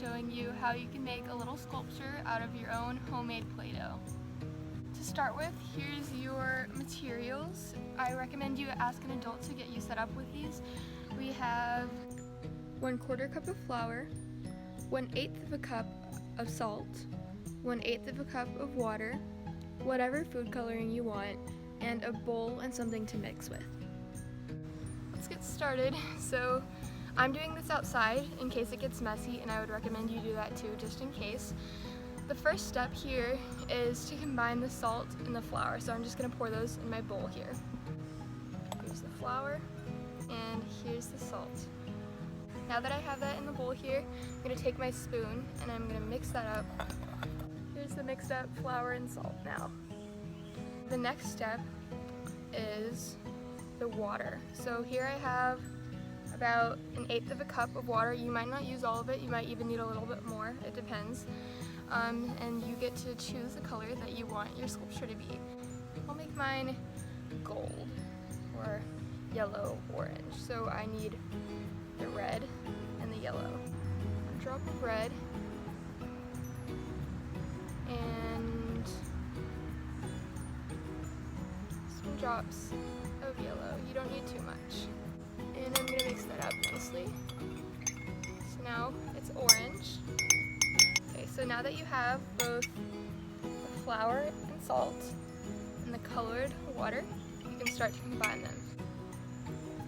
showing you how you can make a little sculpture out of your own homemade Play-Doh. To start with, here's your materials. I recommend you ask an adult to get you set up with these. We have 1/4 cup of flour, 1/8 of a cup of salt, 1/8 of a cup of water, whatever food coloring you want, and a bowl and something to mix with. Let's get started. So I'm doing this outside in case it gets messy, and I would recommend you do that too, just in case. The first step here is to combine the salt and the flour. So I'm just gonna pour those in my bowl here. Here's the flour and here's the salt. Now that I have that in the bowl here, I'm gonna take my spoon and I'm gonna mix that up. Here's the mixed up flour and salt now. The next step is the water. So here I have about 1/8 of a cup of water. You might not use all of it, you might even need a little bit more, it depends. And you get to choose the color that you want your sculpture to be. I'll make mine gold or yellow orange. So I need the red and the yellow. A drop of red and some drops of yellow. You don't need too much. And I'm gonna mix that up nicely. So now it's orange. Okay, so now that you have both the flour and salt and the colored water, you can start to combine them.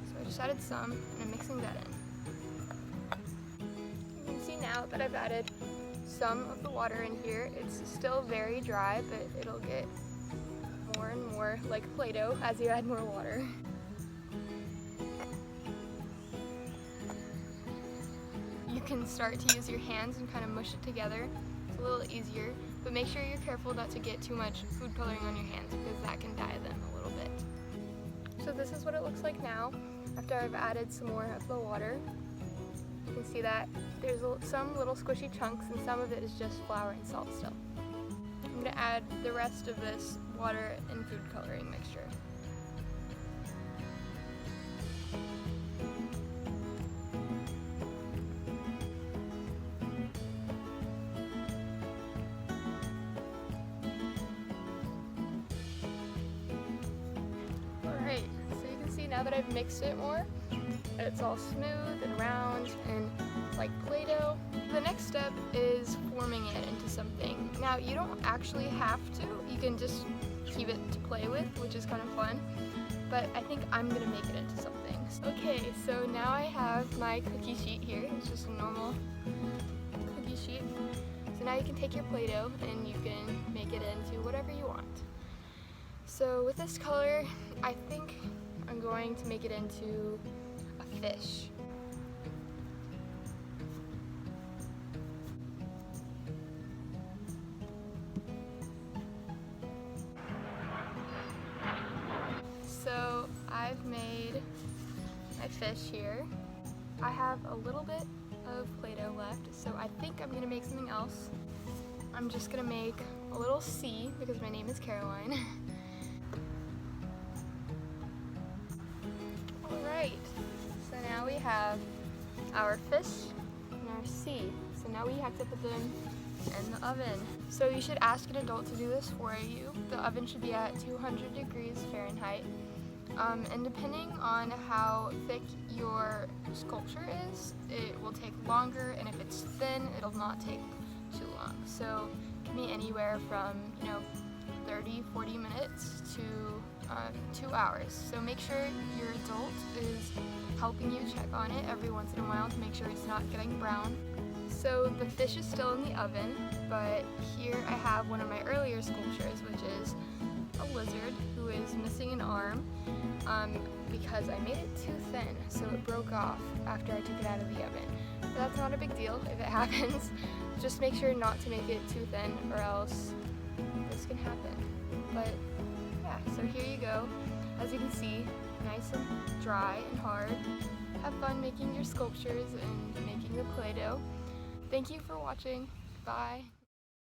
So I just added some and I'm mixing that in. You can see now that I've added some of the water in here. It's still very dry, but it'll get more and more like Play-Doh as you add more water. You can start to use your hands and kind of mush it together. It's a little easier, but make sure you're careful not to get too much food coloring on your hands because that can dye them a little bit. So this is what it looks like now after I've added some more of the water. You can see that there's some little squishy chunks and some of it is just flour and salt still. I'm going to add the rest of this water and food coloring mixture. Alright, so you can see now that I've mixed it more, it's all smooth and round and like Play-Doh. The next step is forming it into something. Now you don't actually have to, you can just keep it to play with, which is kind of fun, but I think I'm gonna make it into something. Okay, so now I have my cookie sheet here. It's just a normal cookie sheet. So now you can take your Play-Doh and you can make it into whatever you want. So with this color, I think I'm going to make it into a fish. So I've made my fish here. I have a little bit of Play-Doh left, so I think I'm gonna make something else. I'm just gonna make a little sea because my name is Caroline. Alright, so now we have our fish and our sea. So now we have to put them in the oven. So you should ask an adult to do this for you. The oven should be at 200 degrees Fahrenheit. And depending on how thick your sculpture is, it will take longer, and if it's thin, it'll not take too long. So it can be anywhere from 30-40 minutes to 2 hours. So make sure your adult is helping you check on it every once in a while to make sure it's not getting brown. So the fish is still in the oven, but here I have one of my earlier sculptures, which is a lizard who is missing an arm because I made it too thin, so it broke off after I took it out of the oven. But that's not a big deal if it happens. Just make sure not to make it too thin or else this can happen. But yeah, so here you go. As you can see, nice and dry and hard. Have fun making your sculptures and making the Play-Doh. Thank you for watching. Bye.